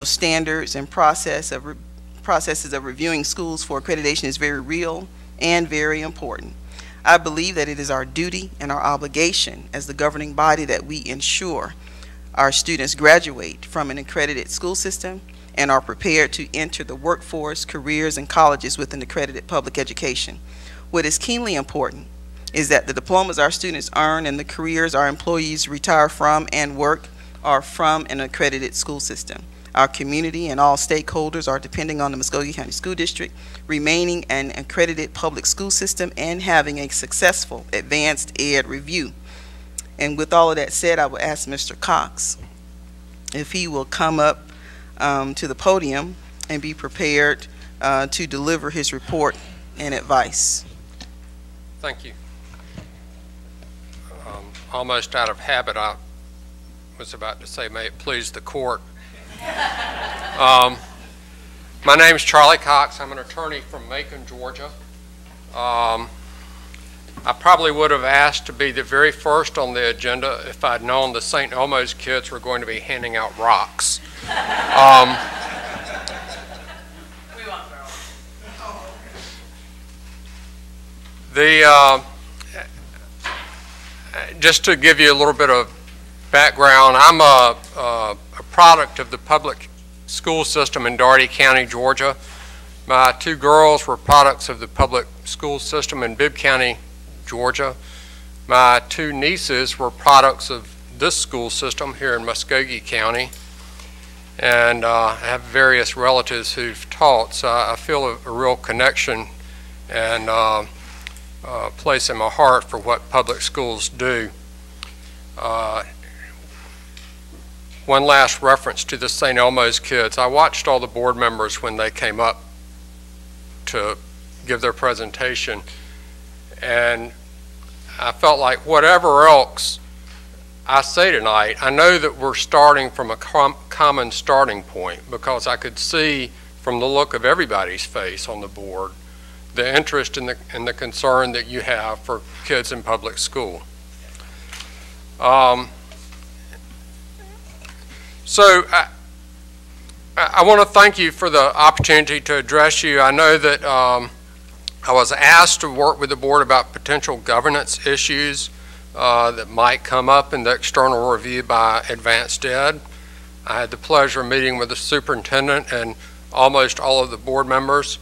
standards and processes of reviewing schools for accreditation is very real and very important. I believe that it is our duty and our obligation as the governing body that we ensure our students graduate from an accredited school system and are prepared to enter the workforce, careers, and colleges with an accredited public education. What is keenly important is that the diplomas our students earn and the careers our employees retire from and work are from an accredited school system. Our community and all stakeholders are depending on the Muskogee County School District remaining an accredited public school system and having a successful advanced ed review. And with all of that said, I will ask Mr. Cox if he will come up to the podium and be prepared to deliver his report and advice. Thank you. Almost out of habit, I was about to say, may it please the court. My name is Charlie Cox. I'm an attorney from Macon, Georgia. I probably would have asked to be the very first on the agenda if I'd known the St. Elmo's kids were going to be handing out rocks. Just to give you a little bit of background, I'm a product of the public school system in Dougherty County, Georgia. My two girls were products of the public school system in Bibb County, Georgia. My two nieces were products of this school system here in Muskogee County. And I have various relatives who've taught, so I feel a real connection and place in my heart for what public schools do. One last reference to the St. Elmo's kids. I watched all the board members when they came up to give their presentation, and I felt like whatever else I say tonight, I know that we're starting from a common starting point, because I could see from the look of everybody's face on the board the interest and the concern that you have for kids in public school. So I want to thank you for the opportunity to address you. I know that I was asked to work with the board about potential governance issues that might come up in the external review by Advanced Ed. I had the pleasure of meeting with the superintendent and almost all of the board members.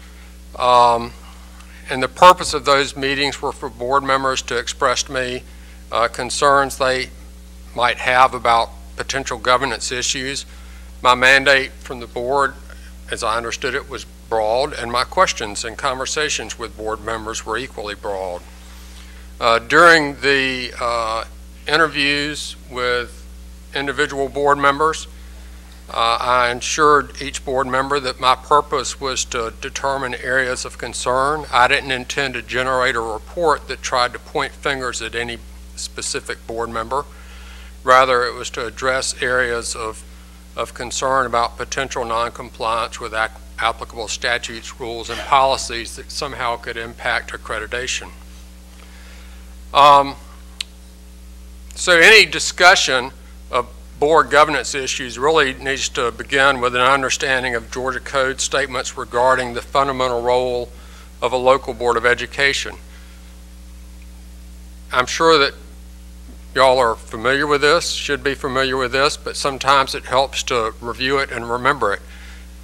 And the purpose of those meetings were for board members to express to me concerns they might have about potential governance issues. My mandate from the board, as I understood it, was broad, and my questions and conversations with board members were equally broad. During the interviews with individual board members, I assured each board member that my purpose was to determine areas of concern. I didn't intend to generate a report that tried to point fingers at any specific board member. Rather, it was to address areas of concern about potential noncompliance with applicable statutes, rules, and policies that somehow could impact accreditation. So any discussion of board governance issues really needs to begin with an understanding of Georgia Code statements regarding the fundamental role of a local board of education. I'm sure that y'all are familiar with this, should be familiar with this, but sometimes it helps to review it and remember it.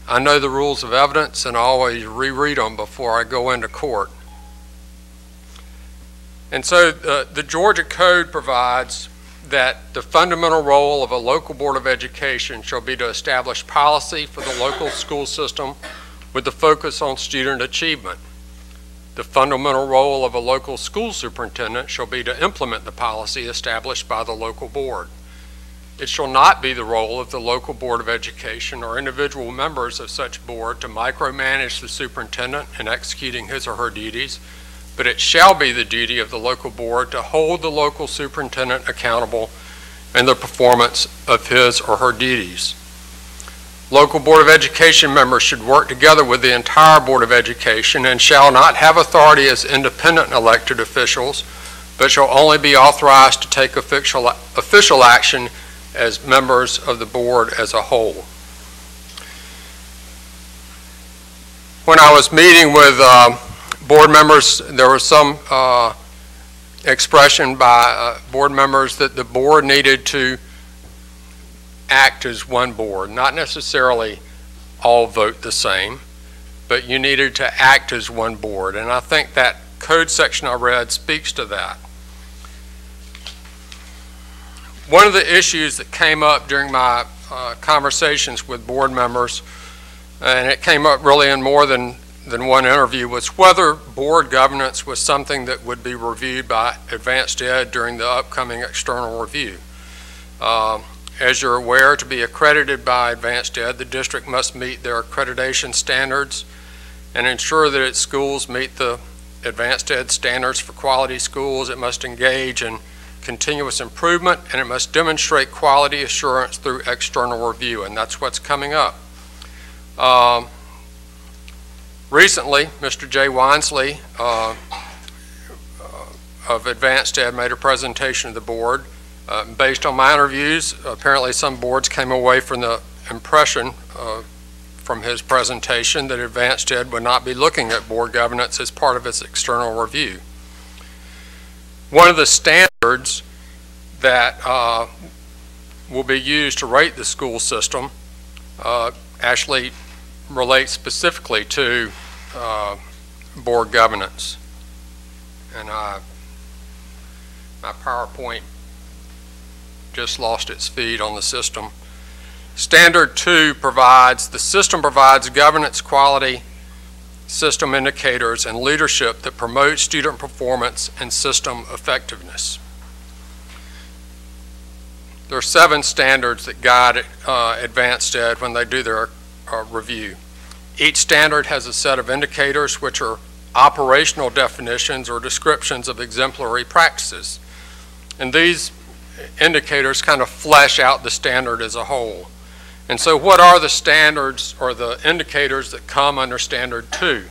I know the rules of evidence, and I always reread them before I go into court. And so the Georgia Code provides that the fundamental role of a local board of education shall be to establish policy for the local school system with the focus on student achievement. The fundamental role of a local school superintendent shall be to implement the policy established by the local board. It shall not be the role of the local board of education or individual members of such board to micromanage the superintendent in executing his or her duties, but it shall be the duty of the local board to hold the local superintendent accountable in the performance of his or her duties. Local Board of Education members should work together with the entire Board of Education and shall not have authority as independent elected officials, but shall only be authorized to take official action as members of the board as a whole. When I was meeting with board members, there was some expression by board members that the board needed to act as one board, not necessarily all vote the same, but you needed to act as one board. And I think that code section I read speaks to that. One of the issues that came up during my conversations with board members, and it came up really in more than one interview, was whether board governance was something that would be reviewed by Advanced Ed during the upcoming external review. As you're aware, to be accredited by Advanced Ed, the district must meet their accreditation standards and ensure that its schools meet the Advanced Ed standards for quality schools. It must engage in continuous improvement, and it must demonstrate quality assurance through external review, and that's what's coming up. Recently, Mr. Jay Winesley of Advanced Ed made a presentation to the board. Based on my interviews, apparently some boards came away from the impression from his presentation that Advanced Ed would not be looking at board governance as part of its external review. One of the standards that will be used to rate the school system actually relates specifically to board governance. And my PowerPoint just lost its feed on the system. Standard 2 provides, the system provides governance, quality, system indicators, and leadership that promote student performance and system effectiveness. There are 7 standards that guide Advanced Ed when they do their review. Each standard has a set of indicators which are operational definitions or descriptions of exemplary practices. And these indicators kind of flesh out the standard as a whole. And so what are the standards or the indicators that come under Standard 2?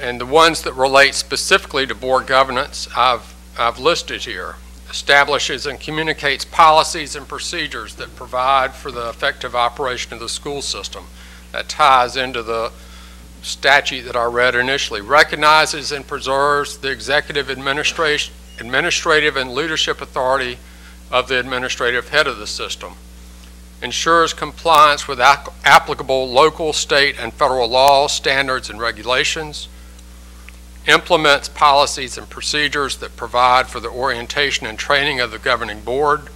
And the ones that relate specifically to board governance I've listed here. Establishes and communicates policies and procedures that provide for the effective operation of the school system. That ties into the statute that I read initially. Recognizes and preserves the executive administrative and leadership authority of the administrative head of the system. Ensures compliance with applicable local, state, and federal laws, standards, and regulations. Implements policies and procedures that provide for the orientation and training of the governing board.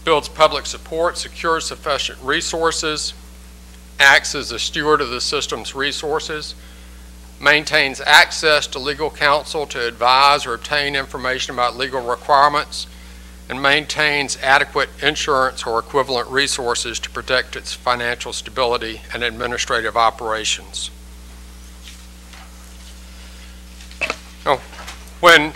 Builds public support, secures sufficient resources, acts as a steward of the system's resources, maintains access to legal counsel to advise or obtain information about legal requirements, and maintains adequate insurance or equivalent resources to protect its financial stability and administrative operations. Now, when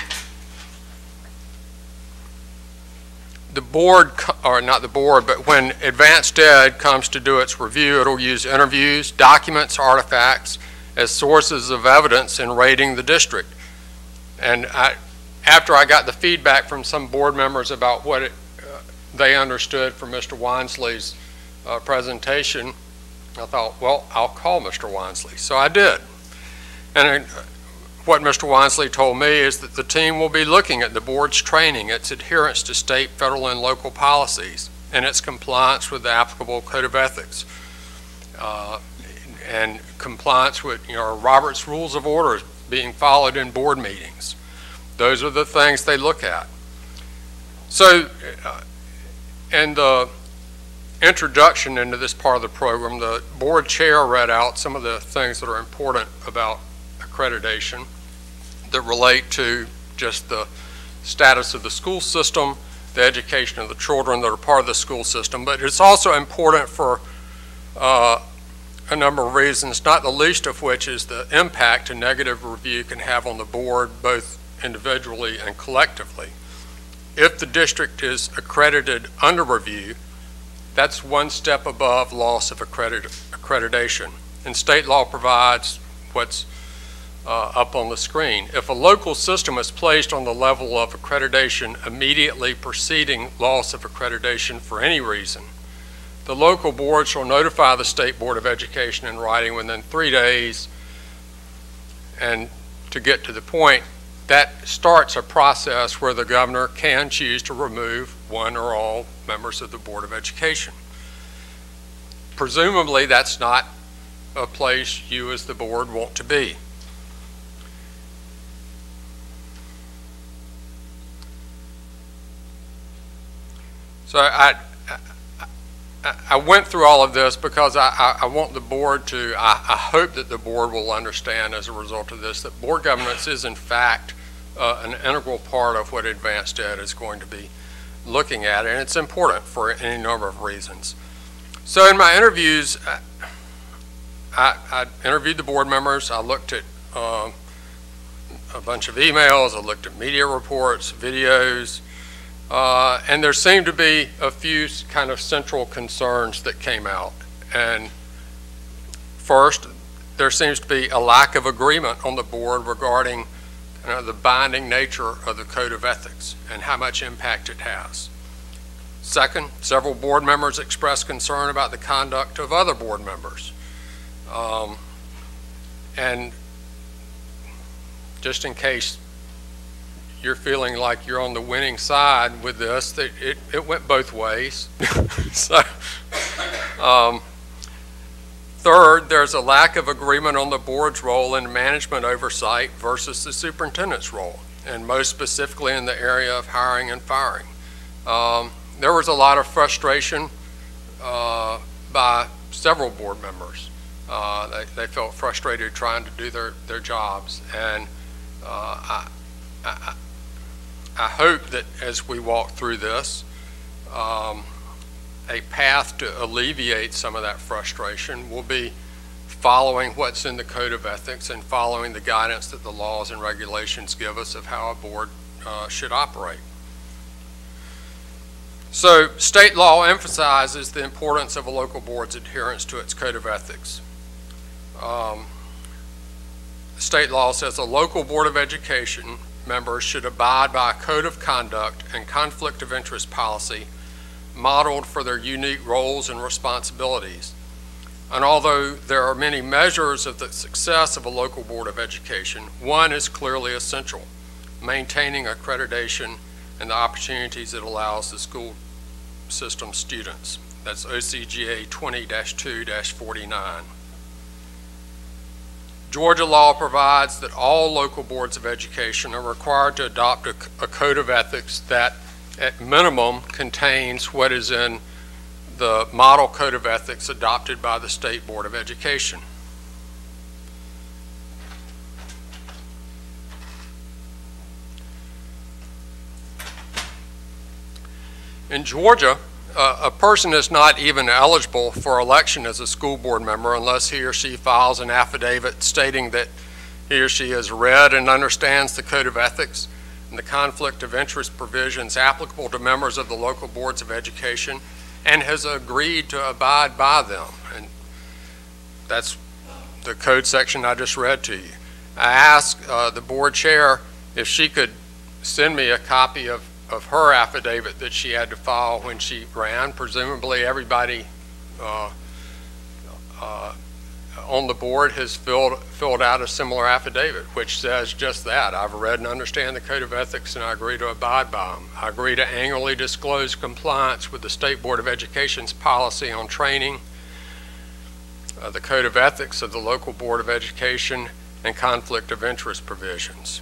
the board, or not the board, but when Advanced Ed comes to do its review, it'll use interviews, documents, artifacts as sources of evidence in rating the district. And after I got the feedback from some board members about what they understood from Mr. Winesley's presentation, I thought, well, I'll call Mr. Winesley. So I did. And what Mr. Winesley told me is that the team will be looking at the board's training, its adherence to state, federal, and local policies, and its compliance with the applicable code of ethics, and compliance with Robert's Rules of Order being followed in board meetings. Those are the things they look at. So, in the introduction into this part of the program, the board chair read out some of the things that are important about accreditation that relate to just the status of the school system, the education of the children that are part of the school system. But it's also important for a number of reasons, not the least of which is the impact a negative review can have on the board, both individually and collectively. If the district is accredited under review, that's one step above loss of accreditation. And state law provides what's up on the screen. If a local system is placed on the level of accreditation immediately preceding loss of accreditation for any reason, the local board shall notify the State Board of Education in writing within 3 days. And to get to the point, that starts a process where the governor can choose to remove one or all members of the Board of Education. Presumably, that's not a place you as the board want to be. So I went through all of this because I want the board to, I hope that the board will understand as a result of this that board governance is in fact an integral part of what advanced ed is going to be looking at, and it's important for any number of reasons. So in my interviews, I interviewed the board members. I looked at a bunch of emails. I looked at media reports, videos, and there seemed to be a few kind of central concerns that came out. And first, there seems to be a lack of agreement on the board regarding the binding nature of the Code of Ethics and how much impact it has. Second, several board members expressed concern about the conduct of other board members. And just in case you're feeling like you're on the winning side with this, it went both ways. So, third, there's a lack of agreement on the board's role in management oversight versus the superintendent's role, and most specifically in the area of hiring and firing. There was a lot of frustration by several board members. They felt frustrated trying to do their jobs, and I hope that as we walk through this, a path to alleviate some of that frustration will be following what's in the Code of Ethics and following the guidance that the laws and regulations give us of how a board should operate. So state law emphasizes the importance of a local board's adherence to its Code of Ethics. State law says a local Board of Education members should abide by a code of conduct and conflict of interest policy modeled for their unique roles and responsibilities. And although there are many measures of the success of a local Board of Education, one is clearly essential: maintaining accreditation and the opportunities it allows the school system students. That's OCGA 20-2-49. Georgia law provides that all local boards of education are required to adopt a code of ethics that at minimum contains what is in the model code of ethics adopted by the State Board of Education. In Georgia, a person is not even eligible for election as a school board member unless he or she files an affidavit stating that he or she has read and understands the Code of Ethics and the conflict of interest provisions applicable to members of the local boards of education and has agreed to abide by them. And that's the code section I just read to you. I asked the board chair if she could send me a copy of her affidavit that she had to file when she ran. Presumably everybody on the board has filled out a similar affidavit which says just that. I've read and understand the Code of Ethics and I agree to abide by them. I agree to annually disclose compliance with the State Board of Education's policy on training, the Code of Ethics of the local Board of Education, and conflict of interest provisions.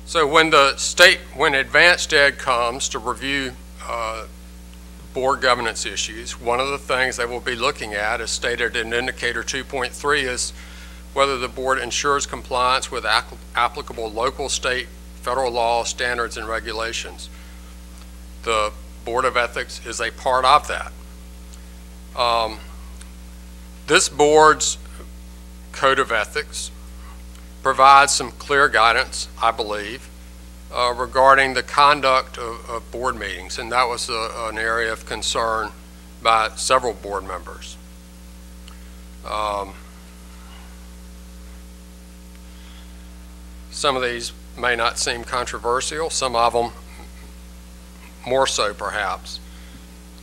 So when advanced ed comes to review board governance issues, one of the things they will be looking at, as stated in Indicator 2.3, is whether the board ensures compliance with applicable local, state, federal law, standards, and regulations. The Board of Ethics is a part of that. This board's Code of Ethics provides some clear guidance, I believe, regarding the conduct of board meetings, and that was an area of concern by several board members. Some of these may not seem controversial. Some of them more so perhaps.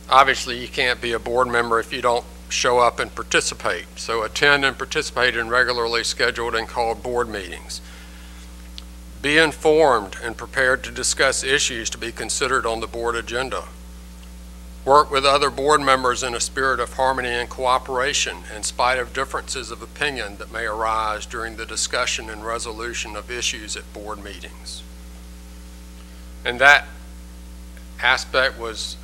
Obviously, you can't be a board member if you don't show up and participate. So attend and participate in regularly scheduled and called board meetings. Be informed and prepared to discuss issues to be considered on the board agenda. Work with other board members in a spirit of harmony and cooperation in spite of differences of opinion that may arise during the discussion and resolution of issues at board meetings. And that aspect was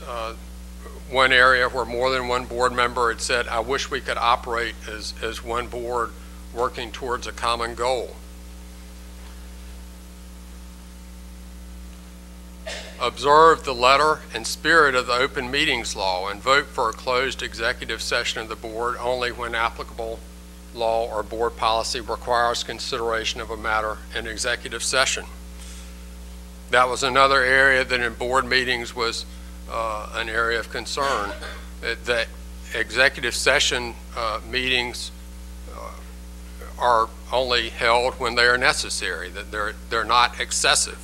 one area where more than one board member had said, I wish we could operate as one board working towards a common goal. Observe the letter and spirit of the open meetings law and vote for a closed executive session of the board only when applicable law or board policy requires consideration of a matter in executive session. That was another area that in board meetings was an area of concern, that executive session meetings are only held when they are necessary, that they're not excessive.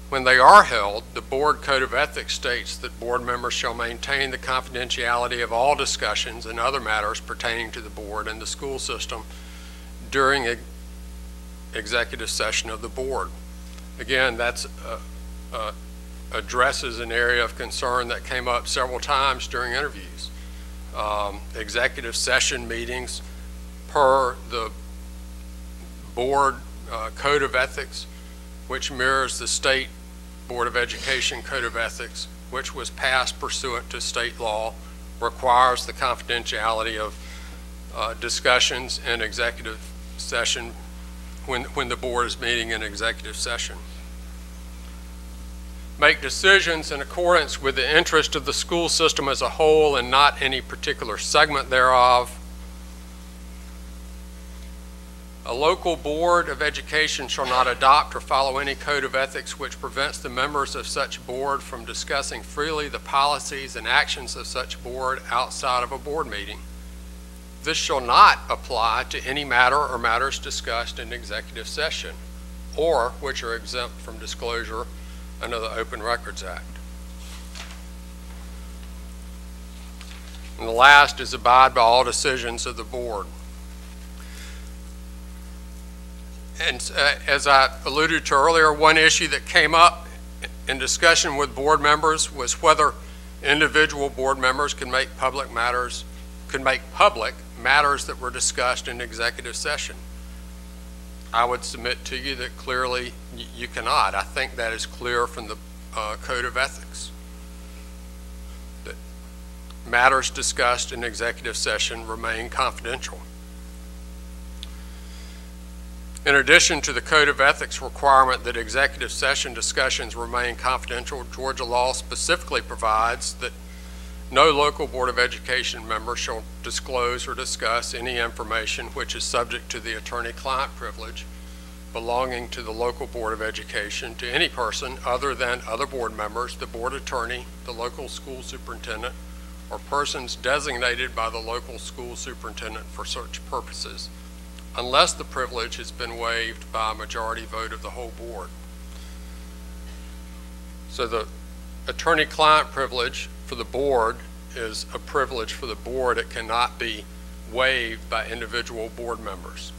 When they are held, the Board Code of Ethics states that board members shall maintain the confidentiality of all discussions and other matters pertaining to the board and the school system during an executive session of the board. Again, that's addresses an area of concern that came up several times during interviews. Executive session meetings per the Board Code of Ethics, which mirrors the state Board of Education Code of Ethics, which was passed pursuant to state law, requires the confidentiality of discussions in executive session when the board is meeting in executive session. Make decisions in accordance with the interest of the school system as a whole and not any particular segment thereof. A local board of education shall not adopt or follow any code of ethics which prevents the members of such board from discussing freely the policies and actions of such board outside of a board meeting. This shall not apply to any matter or matters discussed in executive session or which are exempt from disclosure under the Open Records Act. And the last is abide by all decisions of the board. And as I alluded to earlier, one issue that came up in discussion with board members was whether individual board members could make public matters that were discussed in executive session. I would submit to you that clearly you cannot. I think that is clear from the Code of Ethics, that matters discussed in executive session remain confidential. In addition to the Code of Ethics requirement that executive session discussions remain confidential, Georgia law specifically provides that no local Board of Education member shall disclose or discuss any information which is subject to the attorney-client privilege belonging to the local Board of Education to any person other than other board members, the board attorney, the local school superintendent, or persons designated by the local school superintendent for such purposes, unless the privilege has been waived by a majority vote of the whole board. So the attorney-client privilege for the board is a privilege for the board. It cannot be waived by individual board members.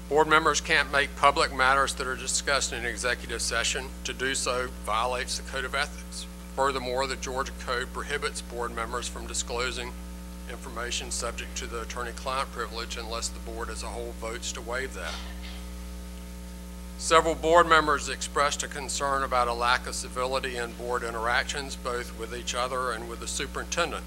Board members can't make public matters that are discussed in executive session. To do so violates the Code of Ethics. Furthermore, the Georgia Code prohibits board members from disclosing information subject to the attorney-client privilege unless the board as a whole votes to waive that. Several board members expressed a concern about a lack of civility in board interactions, both with each other and with the superintendent.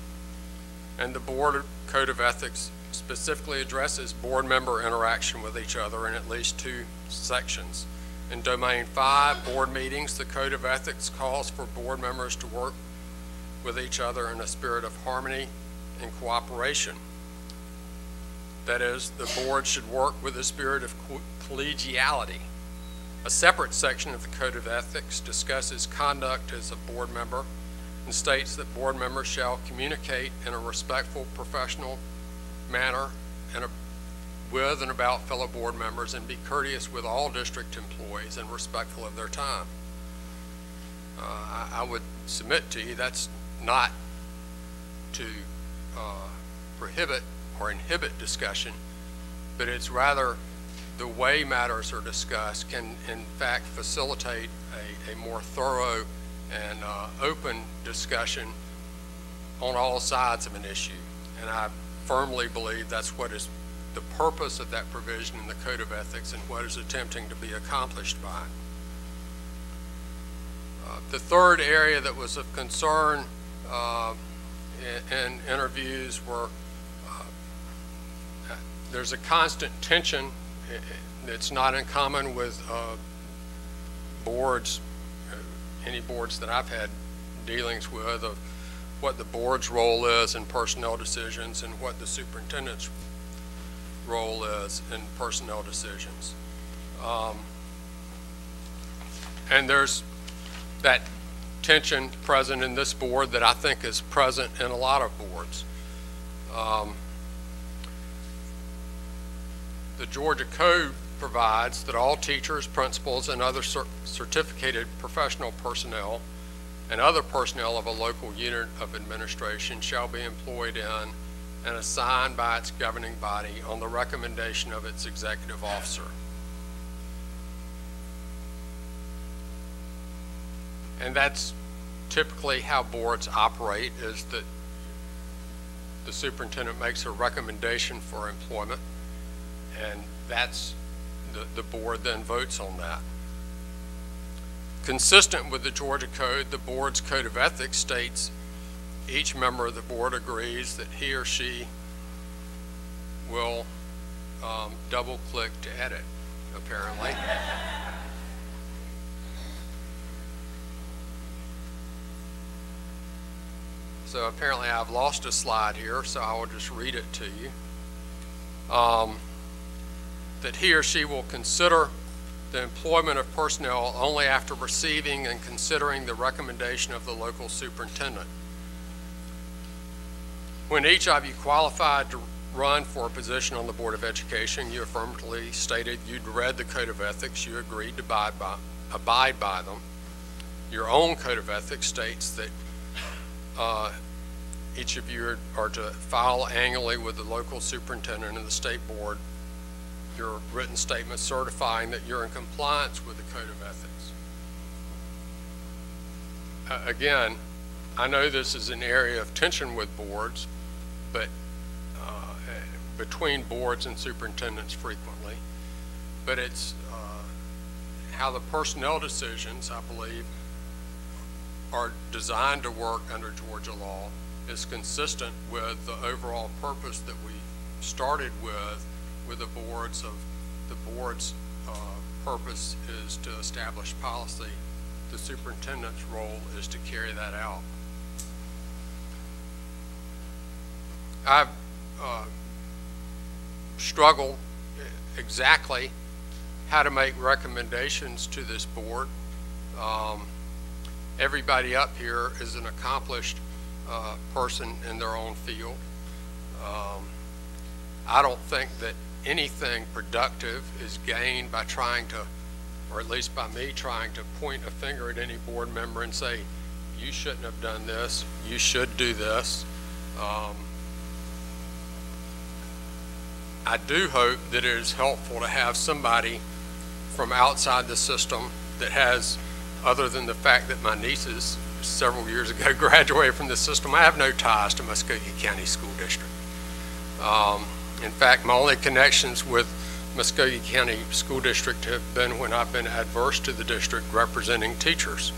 And the Board Code of Ethics specifically addresses board member interaction with each other in at least 2 sections. In Domain 5, board meetings, the Code of Ethics calls for board members to work with each other in a spirit of harmony and cooperation. That is, the board should work with a spirit of collegiality. A separate section of the Code of Ethics discusses conduct as a board member and states that board members shall communicate in a respectful, professional manner with and about fellow board members and be courteous with all district employees and respectful of their time. I would submit to you that's not to prohibit or inhibit discussion, but it's rather the way matters are discussed can in fact facilitate a more thorough and open discussion on all sides of an issue. And I firmly believe that's what is the purpose of that provision in the Code of Ethics and what is attempting to be accomplished by it. The third area that was of concern in interviews were there's a constant tension. It's not uncommon with boards, any boards that I've had dealings with, of what the board's role is in personnel decisions and what the superintendent's role is in personnel decisions. And there's that tension present in this board that I think is present in a lot of boards. The Georgia Code provides that all teachers, principals, and other certificated professional personnel and other personnel of a local unit of administration shall be employed in and assigned by its governing body on the recommendation of its executive officer. And that's typically how boards operate, is that the superintendent makes a recommendation for employment, and that's the board then votes on that. Consistent with the Georgia Code, the board's Code of Ethics states each member of the board agrees that he or she will double-click to edit, apparently. So apparently I've lost a slide here, so I will just read it to you. That he or she will consider the employment of personnel only after receiving and considering the recommendation of the local superintendent. When each of you qualified to run for a position on the Board of Education, you affirmatively stated you'd read the Code of Ethics, you agreed to abide by them. Your own Code of Ethics states that each of you are to file annually with the local superintendent and the state board your written statement certifying that you're in compliance with the Code of Ethics. Again, I know this is an area of tension with boards, but between boards and superintendents frequently, but it's how the personnel decisions, I believe, are designed to work under Georgia law is consistent with the overall purpose that we started with the boards. Of the board's purpose is to establish policy. The superintendent's role is to carry that out. I've struggled exactly how to make recommendations to this board. Everybody up here is an accomplished person in their own field. I don't think that anything productive is gained by trying to, or at least by me trying to point a finger at any board member and say, you shouldn't have done this, you should do this. I do hope that it is helpful to have somebody from outside the system that has, other than the fact that my nieces several years ago graduated from the system, I have no ties to Muskogee County School District. In fact, my only connections with Muskogee County School District have been when I've been adverse to the district representing teachers.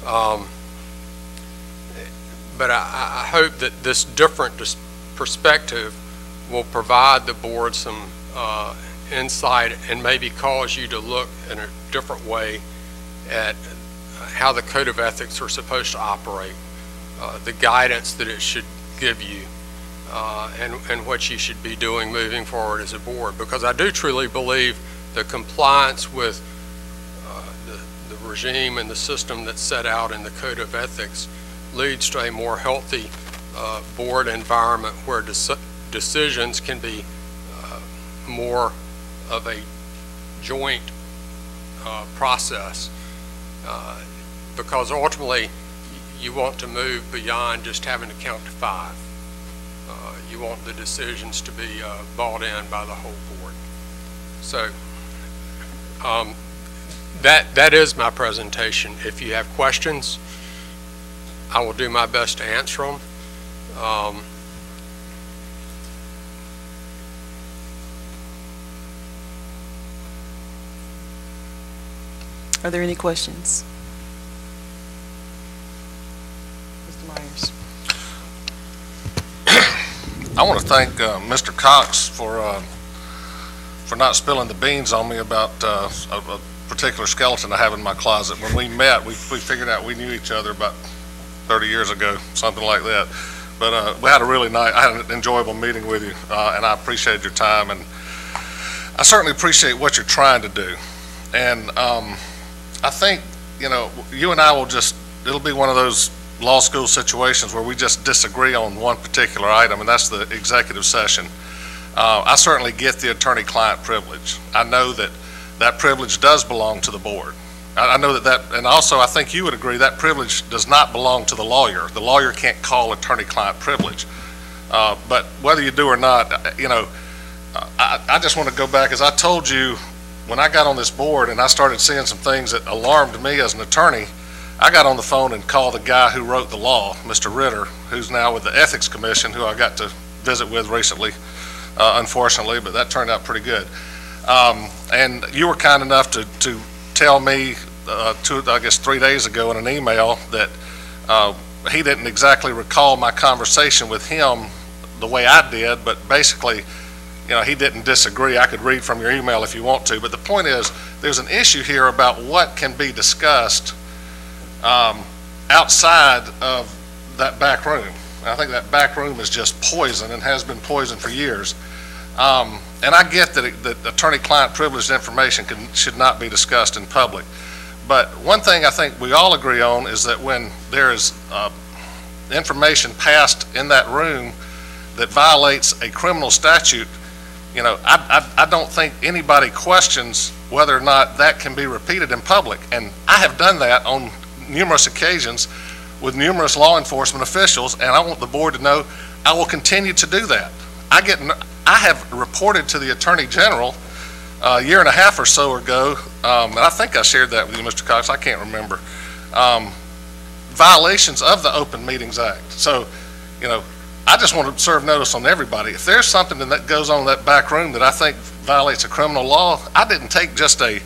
But I hope that this different perspective will provide the board some insight and maybe cause you to look in a different way at how the Code of Ethics are supposed to operate, the guidance that it should give you, and what you should be doing moving forward as a board. Because I do truly believe the compliance with the regime and the system that's set out in the Code of Ethics leads to a more healthy board environment where decisions can be more of a joint process, because ultimately you want to move beyond just having to count to 5. You want the decisions to be bought in by the whole board. So that is my presentation. If you have questions, I will do my best to answer them. Are there any questions? Mr. Myers. I want to thank Mr. Cox for not spilling the beans on me about a particular skeleton I have in my closet. When we met, we figured out we knew each other about 30 years ago, something like that. But we had I had an enjoyable meeting with you, and I appreciated your time, and I certainly appreciate what you're trying to do. And I think, you and I it'll be one of those law school situations where we just disagree on one particular item, and that's the executive session. I certainly get the attorney-client privilege. I know that privilege does belong to the board. I know that, and also I think you would agree that privilege does not belong to the lawyer. The lawyer can't call attorney-client privilege. But whether you do or not, I just want to go back, as I told you, when I got on this board and I started seeing some things that alarmed me as an attorney, I got on the phone and called the guy who wrote the law, Mr. Ritter, who's now with the Ethics Commission, who I got to visit with recently, unfortunately, but that turned out pretty good. And you were kind enough to tell me, I guess 3 days ago in an email, that he didn't exactly recall my conversation with him the way I did, but basically, he didn't disagree. I could read from your email if you want to, but the point is, there's an issue here about what can be discussed outside of that back room. I think that back room is just poison and has been poison for years. And I get that attorney-client privileged information should not be discussed in public. But one thing I think we all agree on is that when there is information passed in that room that violates a criminal statute, I don't think anybody questions whether or not that can be repeated in public. And I have done that on numerous occasions with numerous law enforcement officials, and I want the board to know I will continue to do that. I have reported to the Attorney General a year and a half or so ago, and I think I shared that with you, Mr. Cox, I can't remember, violations of the Open Meetings Act. So, I just want to serve notice on everybody. If there's something that goes on in that back room that I think violates a criminal law, I didn't take just an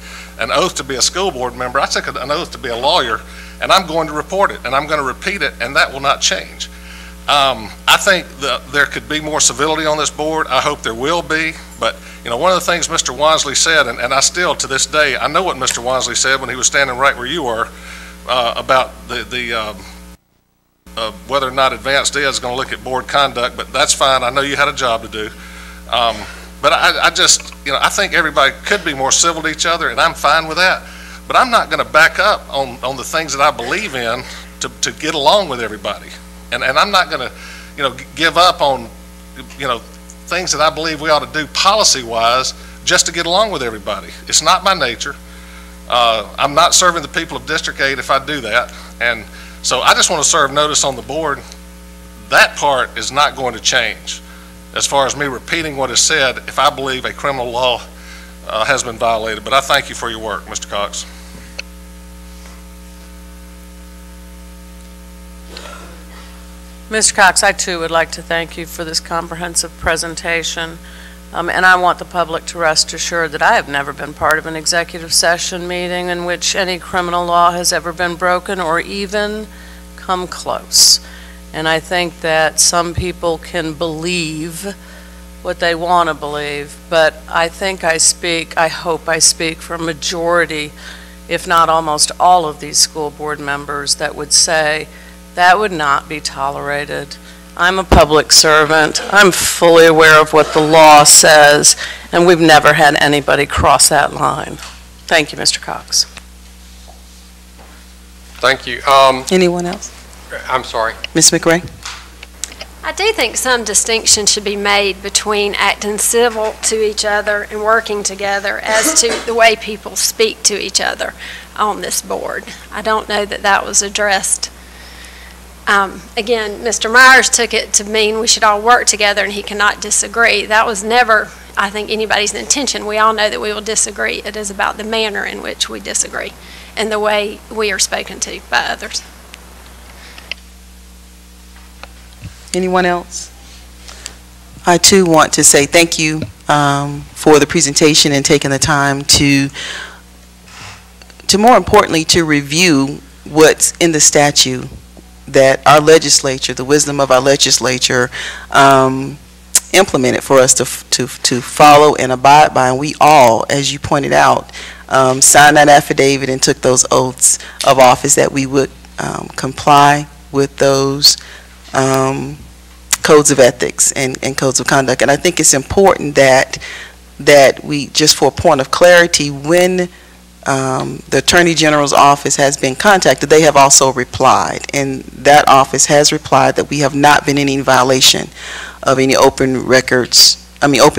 oath to be a school board member. I took an oath to be a lawyer, and I'm going to report it, and I'm going to repeat it, and that will not change. I think there could be more civility on this board. I hope there will be. But, one of the things Mr. Wansley said, and I still, to this day, I know what Mr. Wansley said when he was standing right where you were about whether or not Advanced Ed is going to look at board conduct, but that's fine. I know you had a job to do. But I just, I think everybody could be more civil to each other, and I'm fine with that. But I'm not going to back up on the things that I believe in to get along with everybody. And I'm not going to, give up on, things that I believe we ought to do policy-wise just to get along with everybody. It's not my nature. I'm not serving the people of District 8 if I do that. And so I just want to serve notice on the board. That part is not going to change as far as me repeating what is said if I believe a criminal law has been violated. But I thank you for your work, Mr. Cox. Mr. Cox, I too would like to thank you for this comprehensive presentation. And I want the public to rest assured that I have never been part of an executive session meeting in which any criminal law has ever been broken or even come close. And I think that some people can believe what they want to believe, but I think I hope I speak for a majority, if not almost all of these school board members that would say that would not be tolerated. I'm a public servant. I'm fully aware of what the law says, and we've never had anybody cross that line. Thank you, Mr. Cox. Thank you. Anyone else? I'm sorry. Ms. McRae? I do think some distinction should be made between acting civil to each other and working together as to the way people speak to each other on this board. I don't know that that was addressed. Again, Mr. Myers took it to mean we should all work together and he cannot disagree. That was never, I think, anybody's intention. We all know that we will disagree. It is about the manner in which we disagree and the way we are spoken to by others. Anyone else? I too want to say thank you for the presentation and taking the time to more importantly, to review what's in the statute that our legislature, the wisdom of our legislature, implemented for us to follow and abide by. And we all, as you pointed out, signed that affidavit and took those oaths of office that we would comply with those codes of ethics and codes of conduct. And I think it's important that we, just for a point of clarity, when the Attorney General's office has been contacted, they have also replied, and that office has replied that we have not been in any violation of any open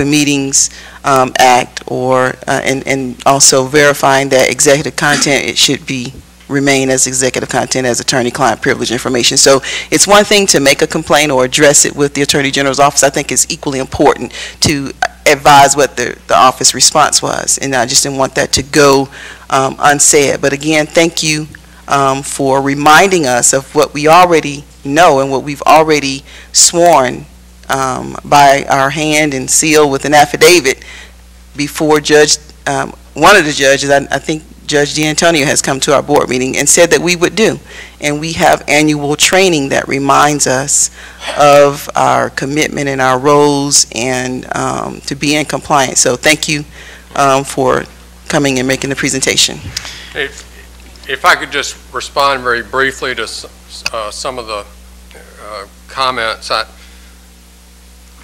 meetings act, or and also verifying that executive content, it should remain as executive content as attorney-client privilege information. So it's one thing to make a complaint or address it with the Attorney General's office. I think it's equally important to advise what the office response was, and I just didn't want that to go unsaid. But again, thank you for reminding us of what we already know and what we've already sworn by our hand and seal with an affidavit before one of the judges, I think Judge D'Antonio, has come to our board meeting and said that we would do. And we have annual training that reminds us of our commitment and our roles and to be in compliance. So thank you for coming and making the presentation. If I could just respond very briefly to some of the comments. I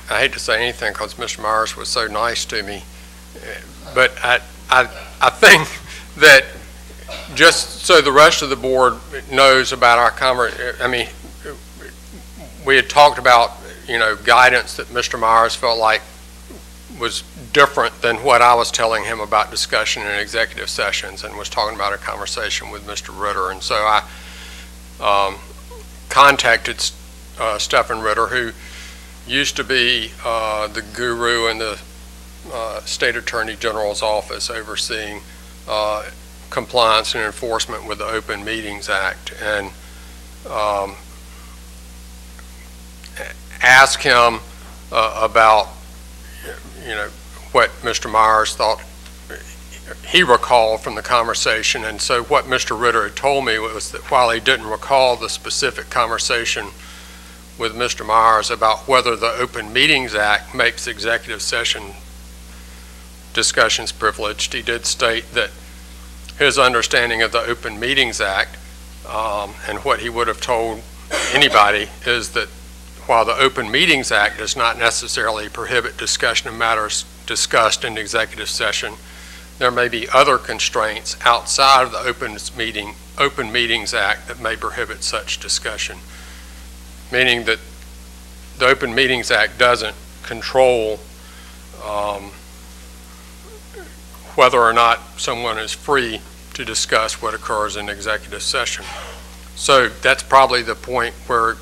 hate to say anything because Mr. Myers was so nice to me, but I think that just so the rest of the board knows about our conversation, I mean, we had talked about, guidance that Mr. Myers felt like was different than what I was telling him about discussion in executive sessions, and was talking about a conversation with Mr. Ritter. And so I contacted Stephen Ritter, who used to be the guru in the State Attorney General's office overseeing compliance and enforcement with the Open Meetings Act, and ask him about what Mr. Myers thought he recalled from the conversation. And so what Mr. Ritter had told me was that while he didn't recall the specific conversation with Mr. Myers about whether the Open Meetings Act makes executive session discussions privileged, he did state that his understanding of the Open Meetings Act and what he would have told anybody is that while the Open Meetings Act does not necessarily prohibit discussion of matters discussed in executive session, there may be other constraints outside of the Open Meetings Act that may prohibit such discussion, meaning that the Open Meetings Act doesn't control whether or not someone is free to discuss what occurs in executive session. So that's probably the point where